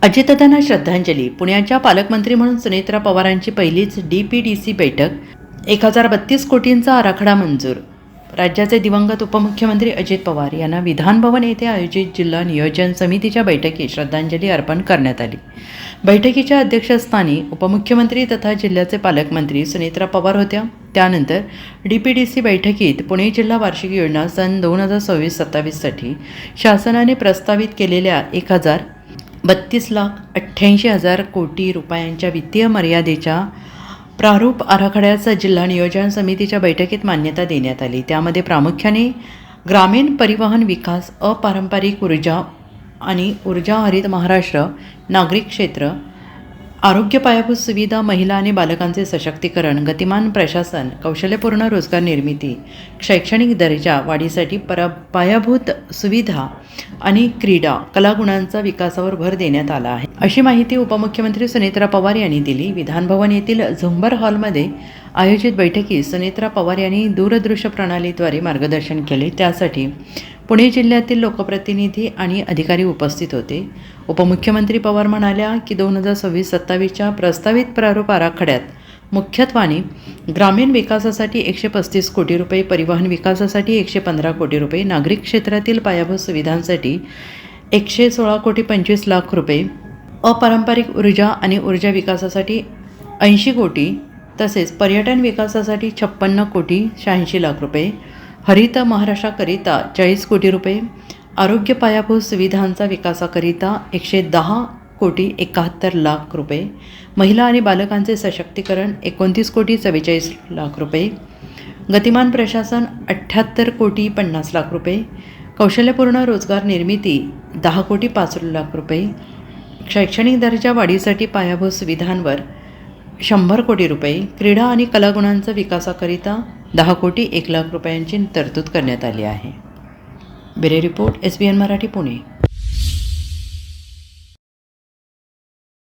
अजितदादांना श्रद्धांजली. पुण्याच्या पालकमंत्री म्हणून सुनेत्रा पवारांची पहिलीच DPDC बैठक. 1032 कोटींचा आराखडा मंजूर. राज्याचे दिवंगत उपमुख्यमंत्री अजित पवार यांना विधानभवन येथे आयोजित जिल्हा नियोजन समितीच्या बैठकीत श्रद्धांजली अर्पण करण्यात आली. बैठकीच्या अध्यक्षस्थानी उपमुख्यमंत्री तथा जिल्ह्याचे पालकमंत्री सुनेत्रा पवार होत्या. त्यानंतर DPDC बैठकीत पुणे जिल्हा वार्षिक योजना सन 2026-27साठी शासनाने प्रस्तावित केलेल्या 1,32,88,000 कोटी रुपयांच्या वित्तीय मर्यादेच्या प्रारूप आराखड्याचा जिल्हा नियोजन समितीच्या बैठकीत मान्यता देण्यात आली. त्यामध्ये प्रामुख्याने ग्रामीण परिवहन विकास, अपारंपरिक ऊर्जा आणि ऊर्जा हरित महाराष्ट्र, नागरिक क्षेत्र, आरोग्य पायाभूत सुविधा, महिला आणि बालकांचे सशक्तीकरण, गतिमान प्रशासन, कौशल्यपूर्ण रोजगार निर्मिती, शैक्षणिक दर्जा वाढीसाठी पायाभूत सुविधा आणि क्रीडा, कलागुणांचा विकासावर भर देण्यात आला आहे, अशी माहिती उपमुख्यमंत्री सुनेत्रा पवार यांनी दिली. विधानभवन येथील झुंबर हॉलमध्ये आयोजित बैठकीत सुनेत्रा पवार यांनी दूरदृश्य प्रणालीद्वारे मार्गदर्शन केले. त्यासाठी पुणे जिल्ह्यातील लोकप्रतिनिधी आणि अधिकारी उपस्थित होते. उपमुख्यमंत्री पवार म्हणाल्या की 2026-27च्या प्रस्तावित प्रारूप आराखड्यात मुख्यत्वाने ग्रामीण विकासासाठी 135 कोटी रुपये, परिवहन विकासासाठी 115 कोटी रुपये, नागरिक क्षेत्रातील पायाभूत सुविधांसाठी 116 कोटी 25 लाख रुपये, अपारंपरिक ऊर्जा आणि ऊर्जा विकासासाठी 80 कोटी, तसेच पर्यटन विकासासाठी 56 कोटी 86 लाख रुपये, हरित महाराष्ट्राकरिता 40 कोटी रुपये, आरोग्य पायाभूत सुविधांचा विकासाकरिता 110 कोटी 71 लाख रुपये, महिला आणि बालकांचे सशक्तीकरण 29 कोटी 44 लाख रुपये, गतिमान प्रशासन 78 कोटी 50 लाख रुपये, कौशल्यपूर्ण रोजगार निर्मिती 10 कोटी 5 लाख रुपये, शैक्षणिक दर्जा वाढीसाठी पायाभूत सुविधांवर 100 कोटी रुपये, क्रीडा आणि कलागुणांचा विकासाकरिता 10 कोटी 1 लाख रुपयांची तरतूद करण्यात आली आहे. Bureau report, SBN Marathi, Pune.